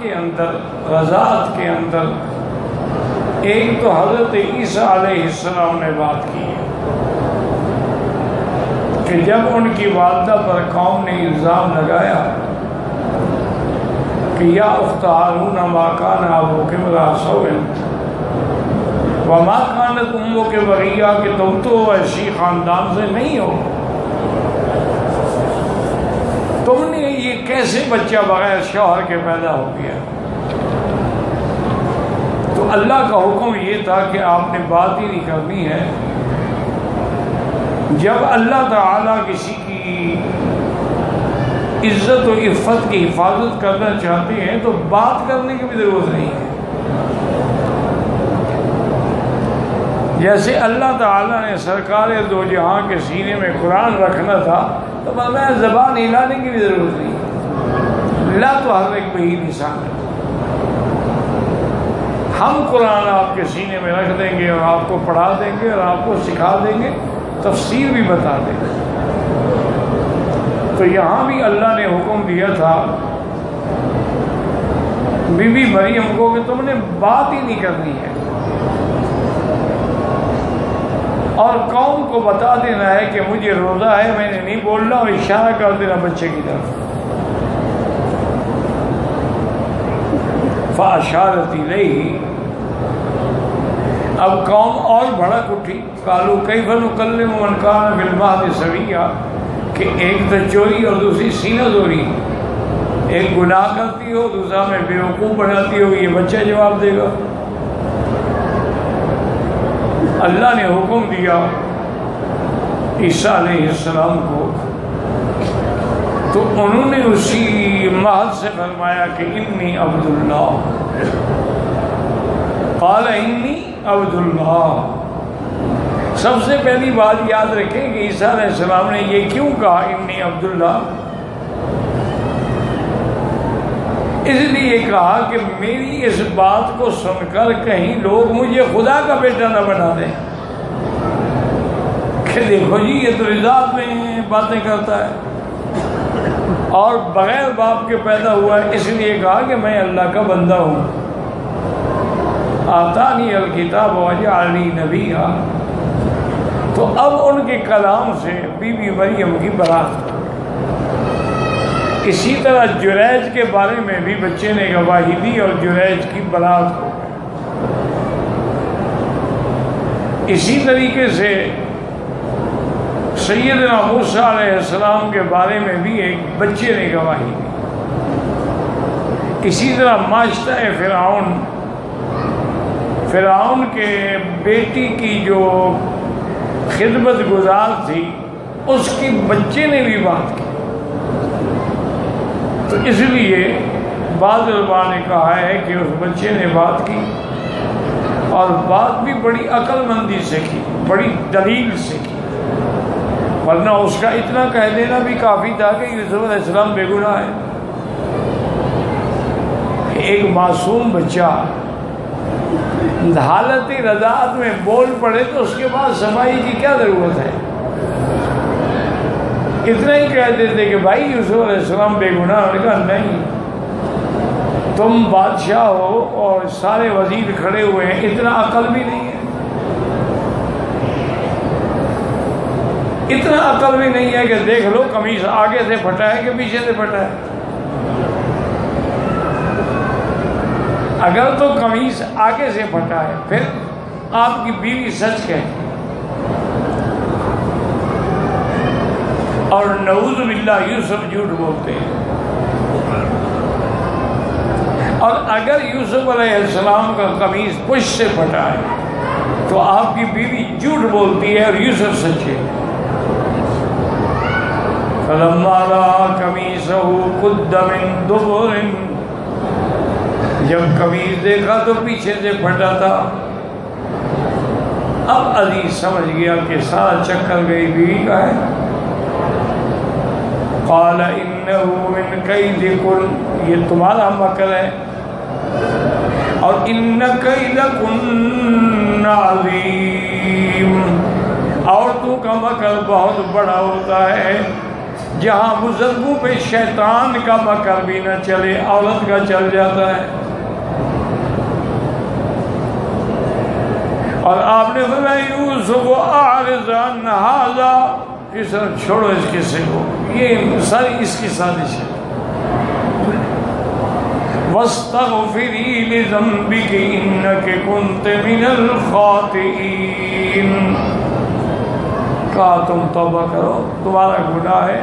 کے اندر، رضاعت کے اندر، ایک تو حضرت عیسیٰ علیہ السلام نے بات کی ہے کہ جب ان کی والدہ پر قوم نے الزام لگایا کہ یا اخت ہارون ما کان ابوک امرأ سوء وما کانت امک بغیہ، کہ تم تو ایسی خاندان سے نہیں ہو، تم نے یہ کیسے بچہ بغیر شوہر کے پیدا ہو گیا؟ تو اللہ کا حکم یہ تھا کہ آپ نے بات ہی نہیں کرنی ہے۔ جب اللہ تعالیٰ کسی کی عزت و عفت کی حفاظت کرنا چاہتے ہیں تو بات کرنے کی بھی ضرورت نہیں ہے۔ جیسے اللہ تعالیٰ نے سرکار دو جہاں کے سینے میں قرآن رکھنا تھا تو فرمایا زبان ہلانے کی بھی ضرورت نہیں، لا تحرک بہ لسانک، ہم قرآن آپ کے سینے میں رکھ دیں گے اور آپ کو پڑھا دیں گے اور آپ کو سکھا دیں گے، تفسیر بھی بتا دیں گے۔ تو یہاں بھی اللہ نے حکم دیا تھا بی بی مریم کو کہ تم نے بات ہی نہیں کرنی ہے، اور قوم کو بتا دینا ہے کہ مجھے روزہ ہے، میں نے نہیں بولنا، اور اشارہ کر دینا بچے کی طرف۔ فَأَشَارَتْ إِلَيْهِ، اب قوم اور بھڑک اٹھی، قالوا کیف نکلم من کان فی المہد صبیا، کہ ایک تو چوری اور دوسری سینہ زوری، ایک گناہ کرتی ہو دوسرا میں بیوقوف بناتی ہو، یہ بچہ جواب دے گا؟ اللہ نے حکم دیا عیسیٰ علیہ السلام کو، تو انہوں نے اسی مہد سے فرمایا کہ انی عبد اللہ، قال انی عبد اللہ۔ سب سے پہلی بات یاد رکھیں کہ عیسیٰ علیہ السلام نے یہ کیوں کہا انی عبد اللہ؟ اس لیے کہا کہ میری اس بات کو سن کر کہیں لوگ مجھے خدا کا بیٹا نہ بنا دیں کہ دیکھو جی یہ تو رضاعت میں باتیں کرتا ہے اور بغیر باپ کے پیدا ہوا ہے۔ اس لیے کہا کہ میں اللہ کا بندہ ہوں، آتانی الکتاب وجعلنی نبیّا۔ تو اب ان کے کلام سے بی بی مریم کی برات۔ اسی طرح جریج کے بارے میں بھی بچے نے گواہی دی اور جریج کی برات ہو۔ اسی طریقے سے سیدنا موسیٰ علیہ السلام کے بارے میں بھی ایک بچے نے گواہی دی۔ اسی طرح معاشرہ فرعون کے بیٹی کی جو خدمت گزار تھی اس کی بچے نے بھی بات کی۔ تو اس لیے بعض علماء نے کہا ہے کہ اس بچے نے بات کی اور بات بھی بڑی عقل مندی سے کی، بڑی دلیل سے کی، ورنہ اس کا اتنا کہہ دینا بھی کافی تھا کہ یوسف علیہ السلام بے گناہ ہے۔ ایک معصوم بچہ حالت رضاعت میں بول پڑے تو اس کے بعد صفائی کی کیا ضرورت ہے؟ اتنا ہی کہہ دیتے کہ بھائی یوسف علیہ السلام بے گناہ۔ انہوں نے کہا نہیں، تم بادشاہ ہو اور سارے وزیر کھڑے ہوئے ہیں، اتنا عقل بھی نہیں ہے، اتنا عقل بھی نہیں ہے کہ دیکھ لو قمیص آگے سے پھٹا ہے کہ پیچھے سے پھٹا ہے۔ اگر تو قمیص آگے سے پھٹا ہے پھر آپ کی بیوی سچ کہتی اور نعوذ باللہ یوسف جھوٹ بولتے ہیں، اور اگر یوسف علیہ السلام کا قمیص پشت سے پھٹا ہے تو آپ کی بیوی جھوٹ بولتی ہے اور یوسف سچ ہے۔ فلما رأى قمیصه قد من دبر، جب قمیص دیکھا تو پیچھے سے پھٹا تھا۔ اب عزیز سمجھ گیا کہ سارا چکر گئی بیوی کا ہے۔ قال انه من کیدکن، یہ تمہارا مکر ہے، اور ان کیدکن عظیم، عورتوں کا مکر بہت بڑا ہوتا ہے۔ جہاں بزرگوں پہ شیطان کا مکر بھی نہ چلے، عورت کا چل جاتا ہے۔ اور آپ نے فرمایا یوسف اعرض عن ھذا، اس طرح چھوڑو اس قصے کو، یہ ساری اس کی سازش ہے۔ واستغفری لذنبک انک کنت من الخاطئین، کہا تم توبہ کرو، تمہارا گناہ ہے،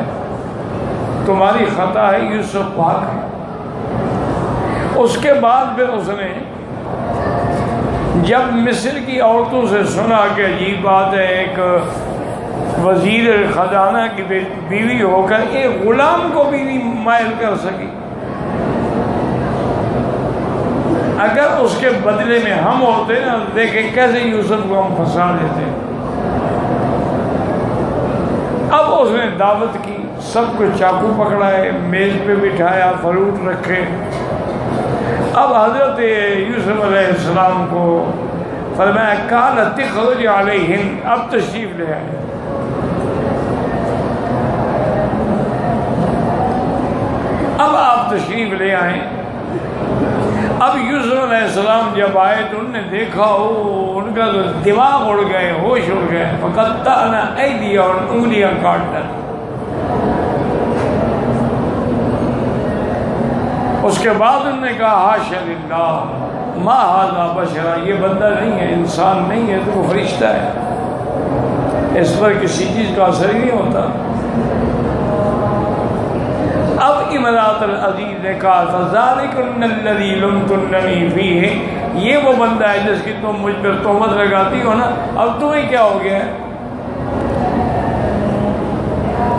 تمہاری خطا ہے، یوسف پاک ہے۔ اس کے بعد پھر اس نے جب مصر کی عورتوں سے سنا کہ عجیب بات ہے، ایک وزیر خزانہ کی بیوی ہو کر ایک غلام کو بھی نہیں مائل کر سکی، اگر اس کے بدلے میں ہم ہوتے نا، دیکھیں کیسے یوسف کو ہم پھنسا دیتے۔ اب اس نے دعوت کی، سب کو چاقو پکڑائے، میز پہ بٹھایا، فروٹ رکھے۔ اب حضرت یوسف علیہ السلام کو فرمایا قال تخرج علیہن، اب تشریف لے آئے۔ اب آپ تشریف لے آئیں۔ اب یوسف علیہ السلام جب آئے تو انہوں نے دیکھا ان کا تو دماغ اڑ گئے، ہوش اڑ گئے، فقطعنا ایدیہن، اور انگلیاں کاٹ ڈالیں۔ اس کے بعد انہوں نے کہا حاشا للہ ما ھذا بشرا، یہ بندہ نہیں ہے، انسان نہیں ہے، تو وہ فرشتہ ہے، اس پر کسی چیز کا اثر ہی نہیں ہوتا۔ اب امرأۃ العزیز نے کہا فذلکن الذی لمتننی فیہ، یہ وہ بندہ ہے جس کی تم مجھ پر تہمت لگاتی ہو نا، اب تمہیں کیا ہو گیا ہے؟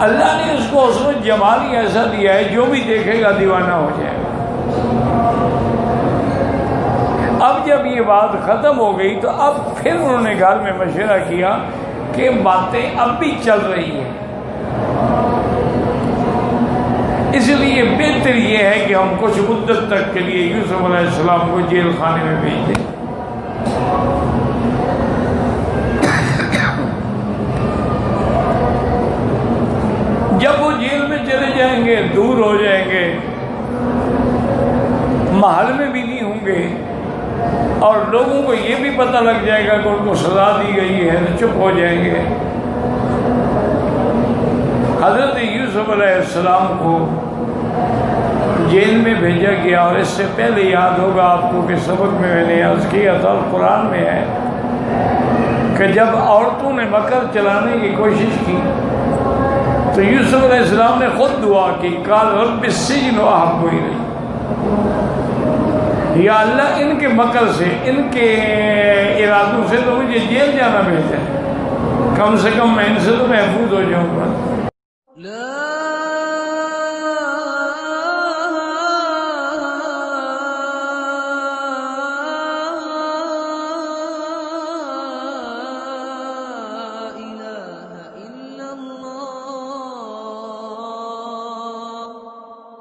اللہ نے اس کو حسن و جمال ہی ایسا دیا ہے جو بھی دیکھے گا دیوانہ ہو جائے گا۔ اب جب یہ بات ختم ہو گئی تو اب پھر انہوں نے گھر میں مشورہ کیا کہ باتیں اب بھی چل رہی ہیں، اس لیے بہتر یہ ہے کہ ہم کچھ مدت تک کے لیے یوسف علیہ السلام کو جیل خانے میں بھیج دیں۔ جب وہ جیل میں چلے جائیں گے، دور ہو جائیں گے، محل میں بھی نہیں ہوں گے، اور لوگوں کو یہ بھی پتہ لگ جائے گا کہ ان کو سزا دی گئی ہے، تو چپ ہو جائیں گے۔ حضرت یوسف علیہ السلام کو جیل میں بھیجا گیا، اور اس سے پہلے یاد ہوگا آپ کو کہ سبق میں نے عرض کیا تھا، قرآن میں ہے کہ جب عورتوں نے مکر چلانے کی کوشش کی تو یوسف علیہ السلام نے خود دعا کی، قال رب السجن احب الی، یا اللہ ان کے مکر سے، ان کے ارادوں سے تو مجھے جیل جانا بہتر ہے، کم سے کم میں ان سے تو محفوظ ہو جاؤں گا۔